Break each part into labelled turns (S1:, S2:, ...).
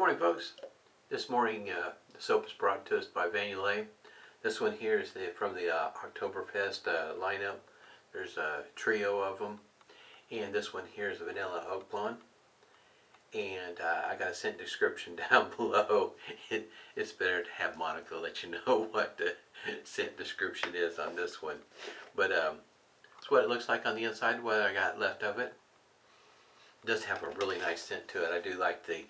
S1: Morning, folks. This morning the soap is brought to us by Yulay. This one here is from the Oktoberfest lineup. There's a trio of them, and this one here is a vanilla oak blonde. And I got a scent description down below. It's better to have Monica let you know what the scent description is on this one. But it's what it looks like on the inside, what I got left of it. It does have a really nice scent to it. I do like the,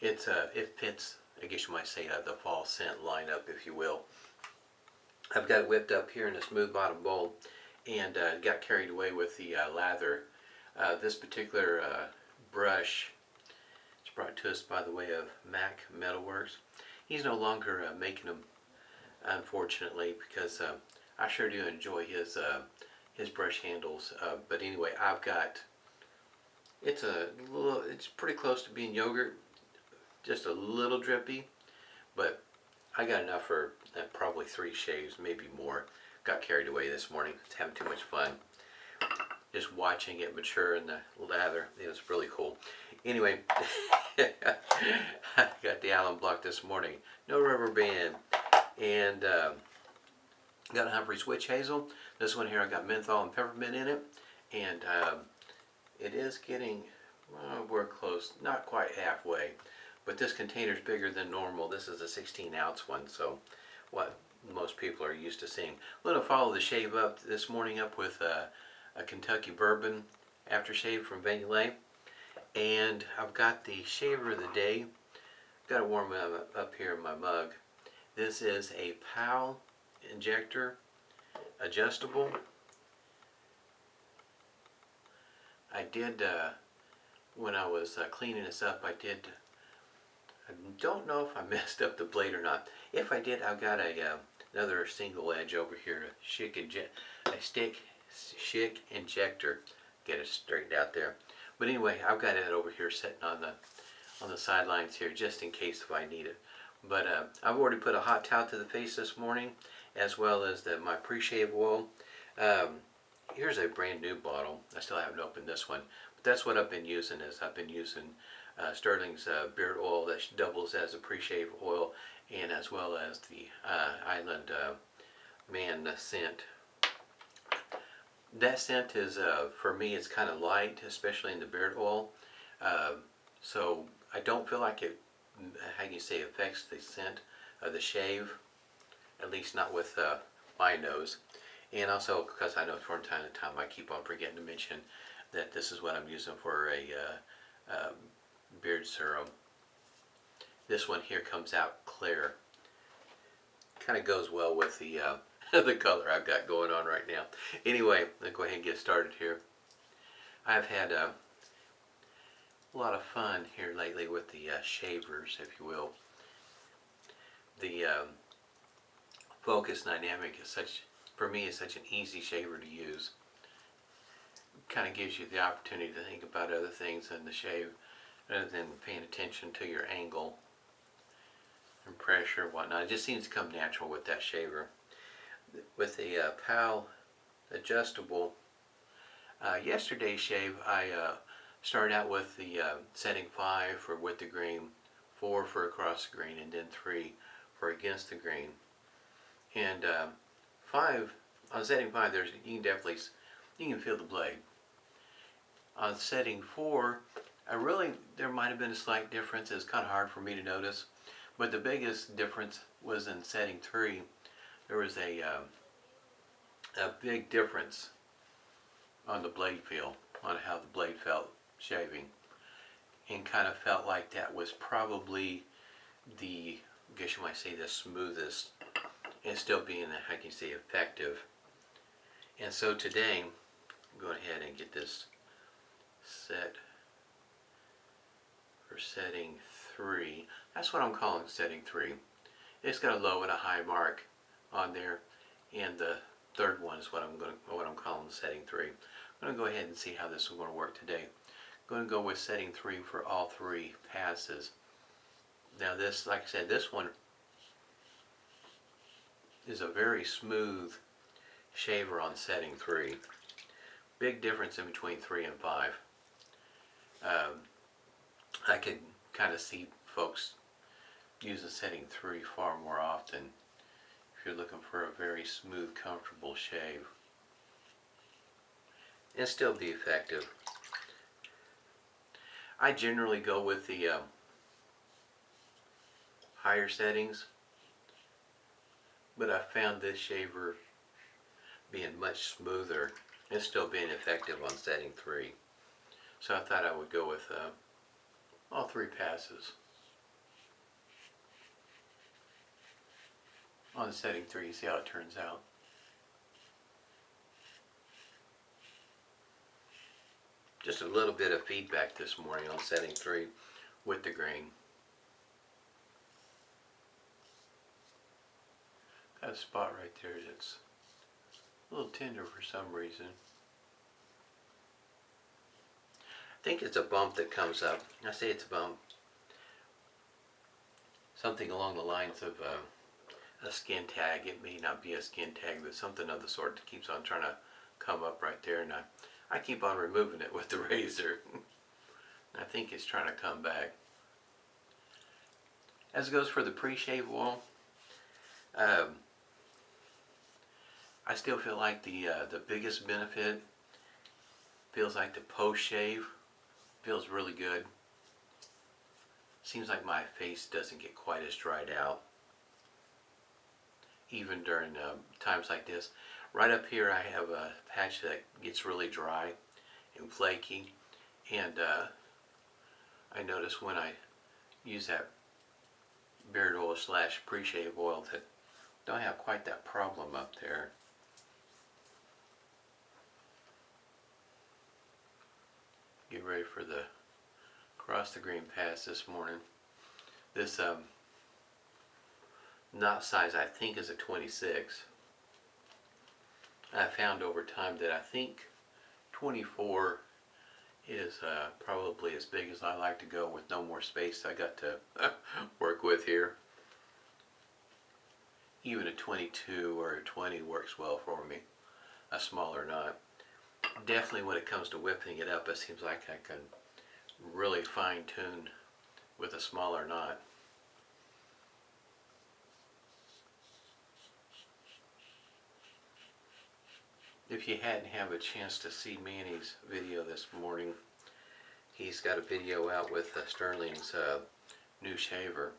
S1: it fits, I guess you might say, the fall scent lineup, if you will. I've got it whipped up here in a smooth bottom bowl and got carried away with the lather. This particular brush is brought to us by the way of Mack Metalworks. He's no longer making them, unfortunately, because I sure do enjoy his brush handles. But anyway, I've got, it's pretty close to being yogurt, just a little drippy, but I got enough for probably 3 shaves, maybe more. Got carried away this morning. It's having too much fun. Just watching it mature in the lather. It was really cool. Anyway, I got the alum block this morning. No rubber band. And got a Humphrey switch hazel. This one here I got menthol and peppermint in it. And it is getting, well, we're close, not quite halfway. But this container is bigger than normal. This is a 16-ounce one, so what most people are used to seeing. I'm going to follow the shave up this morning up with a Kentucky Bourbon aftershave from Yulay. And I've got the shaver of the day. Got to warm it up here in my mug. This is a PAL Injector adjustable. I did, when I was cleaning this up, I don't know if I messed up the blade or not. If I did, I've got another single edge over here, a stick injector. Get it straightened out there. But anyway, I've got it over here sitting on the sidelines here, just in case if I need it. But I've already put a hot towel to the face this morning, as well as my Preshave oil. Here's a brand new bottle. I still haven't opened this one, but that's what I've been using. I've been using Stirling's beard oil that doubles as a Preshave oil, and as well as the Island Man scent. That scent is, for me, it's kind of light, especially in the beard oil. So I don't feel like it, how can you say, affects the scent of the shave, at least not with my nose. And also because I know from time to time I keep on forgetting to mention that this is what I'm using for a beard serum. This one here comes out clear. Kind of goes well with the the color I've got going on right now. Anyway, let's go ahead and get started here. I've had a lot of fun here lately with the shavers, if you will. The Focus Dynamic is such, for me, is such an easy shaver to use. Kind of gives you the opportunity to think about other things in the shave, rather than paying attention to your angle and pressure and whatnot. It just seems to come natural with that shaver. With the PAL adjustable, yesterday's shave I started out with the setting 5 for with the grain, 4 for across the grain, and then 3 for against the grain. And 5, on setting 5, you can feel the blade. On setting 4, there might have been a slight difference. It's kind of hard for me to notice, but the biggest difference was in setting 3. There was a big difference on the blade feel, on how the blade felt shaving, and kind of felt like that was probably the, I guess you might say, the smoothest, and still being, how can you say, effective. And so today, I'm going ahead and get this set for setting 3. That's what I'm calling setting 3. It's got a low and a high mark on there, and the third one is what I'm calling setting 3. I'm going to go ahead and see how this is going to work today. I'm going to go with setting 3 for all 3 passes. Now this, like I said, this one is a very smooth shaver on setting 3. Big difference in between 3 and 5. I could kind of see folks use the setting 3 far more often if you're looking for a very smooth, comfortable shave. And still be effective. I generally go with the higher settings, but I found this shaver being much smoother and still being effective on setting 3. So I thought I would go with all 3 passes. On setting 3, see how it turns out. Just a little bit of feedback this morning on setting 3 with the grain. Got a spot right there that's a little tender for some reason. I think it's a bump that comes up. I say it's a bump. Something along the lines of a skin tag. It may not be a skin tag, but something of the sort that keeps on trying to come up right there, and I keep on removing it with the razor. I think it's trying to come back. As it goes for the pre-shave oil, I still feel like the biggest benefit feels like the post-shave. Feels really good. Seems like my face doesn't get quite as dried out, even during times like this. Right up here I have a patch that gets really dry and flaky, and I notice when I use that beard oil / pre-shave oil that don't have quite that problem up there. Get ready for the cross the green pass this morning. This knot size I think is a 26. I found over time that I think 24 is probably as big as I like to go with no more space I got to work with here. Even a 22 or a 20 works well for me, a smaller knot. Definitely when it comes to whipping it up, it seems like I can really fine tune with a smaller knot. If you hadn't had a chance to see Manny's video this morning, he's got a video out with Stirling's new shaver,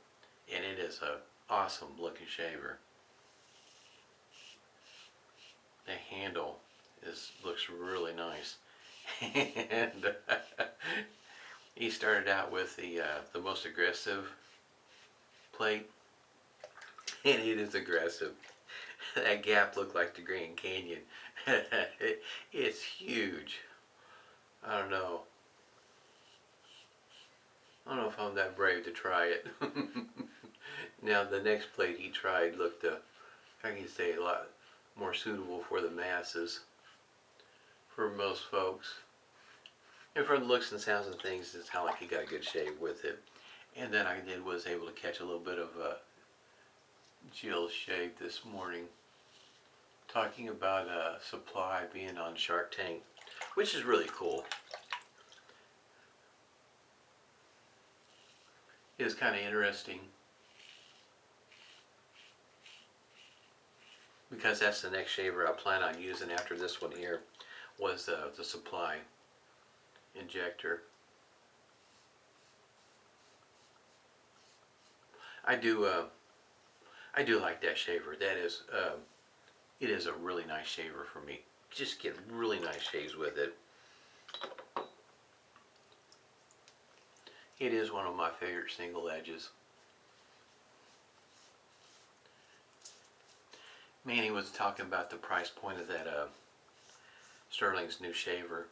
S1: and it is an awesome looking shaver. The handle looks really nice, and he started out with the most aggressive plate, and it is aggressive. That gap looked like the Grand Canyon. It's huge. I don't know if I'm that brave to try it. Now the next plate he tried looked, I can say, a lot more suitable for the masses, for most folks. And from the looks and sounds of things, it sounded like he got a good shave with it. And then I was able to catch a little bit of Jill's shave this morning, talking about supply being on Shark Tank, which is really cool. It was kind of interesting because that's the next shaver I plan on using after this one here, was the supply Injector. I do like that shaver. That is, it is a really nice shaver for me. Just get really nice shaves with it. It is one of my favorite single edges. Manny was talking about the price point of that Stirling's new shaver.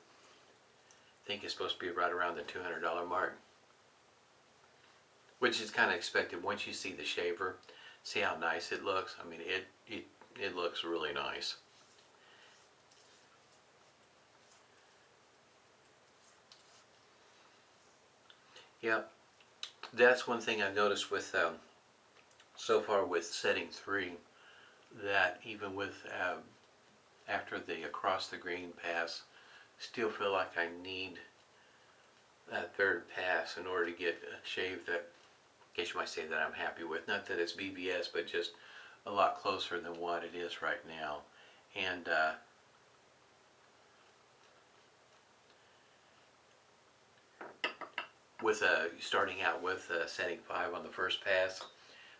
S1: I think it's supposed to be right around the $200 mark, which is kind of expected once you see the shaver. See how nice it looks? I mean, it looks really nice. Yep, that's one thing I've noticed with so far with setting 3, that even with after the across the green pass, still feel like I need that third pass in order to get a shave that guess you might say that I'm happy with. Not that it's BBS, but just a lot closer than what it is right now. And with starting out with setting 5 on the first pass,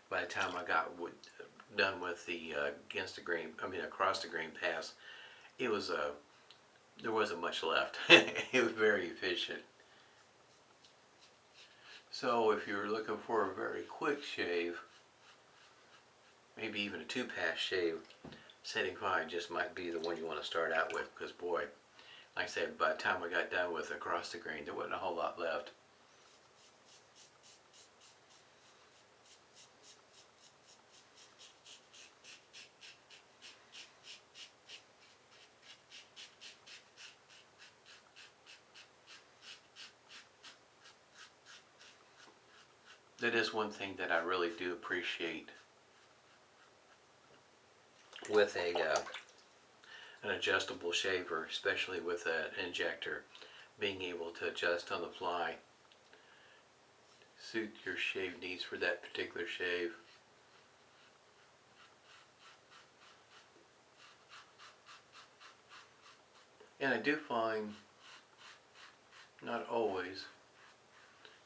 S1: by the time I got done with the across the grain pass, it was there wasn't much left. It was very efficient. So if you're looking for a very quick shave, maybe even a 2-pass shave, setting 5 just might be the one you want to start out with, because boy, like I said, by the time I got done with across the grain, there wasn't a whole lot left. That is one thing that I really do appreciate with an adjustable shaver, especially with an injector, being able to adjust on the fly, suit your shave needs for that particular shave. And I do find, not always,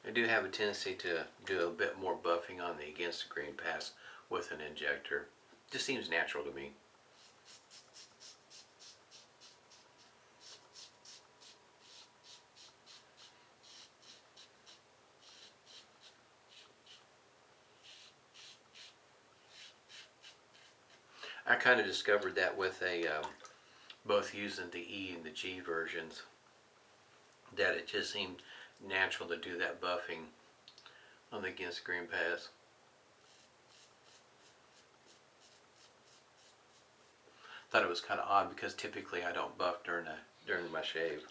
S1: I do have a tendency to do a bit more buffing on the against the grain pass with an injector. Just seems natural to me. I kind of discovered that with both using the E and the G versions, that it just seemed natural to do that buffing on the against grain pass. Thought it was kind of odd because typically I don't buff during my shave.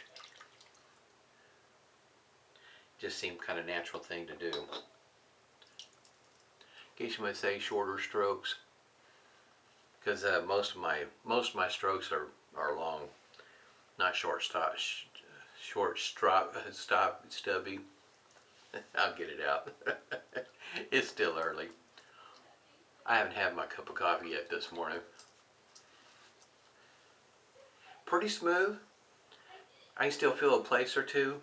S1: Just seemed kind of natural thing to do. In case you might say shorter strokes, because most of my strokes are long, not short stubby. I'll get it out. It's still early. I haven't had my cup of coffee yet this morning. Pretty smooth. I can still feel a place or two.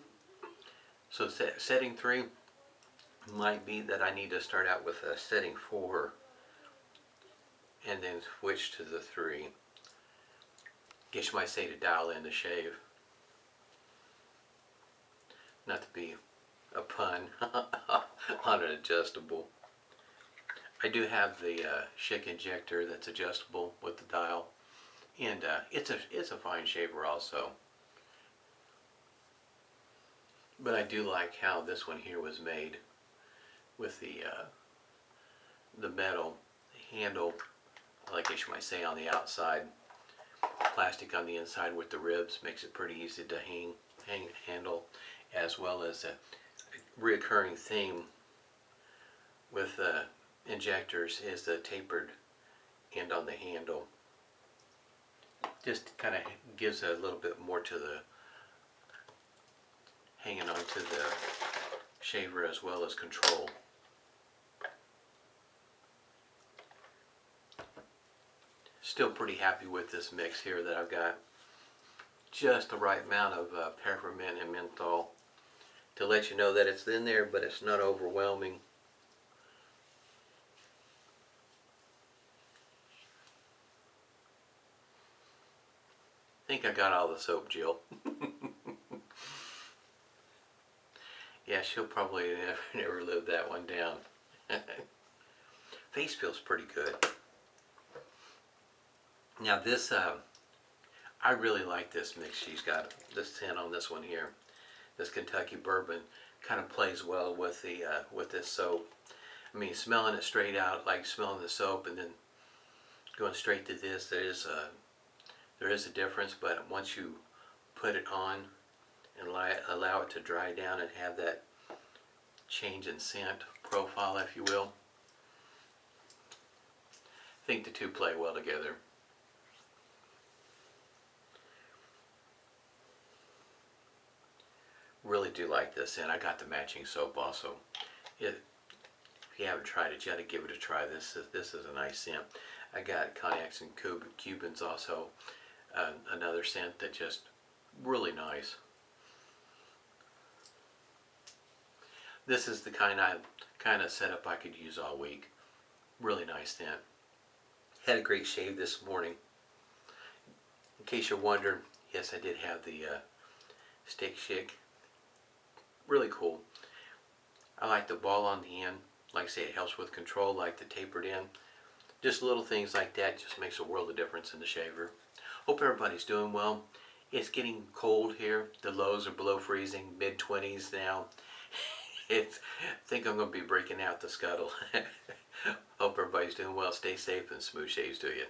S1: So setting 3 might be that I need to start out with a setting 4 and then switch to the 3. Guess you might say to dial in the shave. Not to be a pun on an adjustable. I do have the Schick injector that's adjustable with the dial, and it's a fine shaver also. But I do like how this one here was made with the metal handle, like I guess you might say, on the outside, plastic on the inside with the ribs, makes it pretty easy to handle, as well as a reoccurring theme with injectors is the tapered end on the handle. Just kind of gives a little bit more to the hanging on to the shaver, as well as control. Still pretty happy with this mix here that I've got. Just the right amount of peppermint and menthol to let you know that it's in there, but it's not overwhelming. I think I got all the soap, Jill. Yeah, she'll probably never live that one down. Face feels pretty good. Now this, I really like this mix she's got. This scent on this one here, this Kentucky Bourbon, kind of plays well with the with this soap. I mean, smelling it straight out, like smelling the soap, and then going straight to this, there is a difference. But once you put it on and allow it to dry down and have that change in scent profile, if you will, I think the two play well together. Really do like this, and I got the matching soap also. If if you haven't tried it yet, give it a try. This is a nice scent. I got Cognacs and Cubans also, another scent that just really nice. This is the kind of setup I could use all week. Really nice scent. Had a great shave this morning. In case you're wondering, yes, I did have the stick shake. Really cool. I like the ball on the end. Like I say, it helps with control, like the tapered end. Just little things like that just makes a world of difference in the shaver. Hope everybody's doing well. It's getting cold here. The lows are below freezing, mid-20s now. I think I'm going to be breaking out the scuttle. Hope everybody's doing well. Stay safe and smooth shaves to you.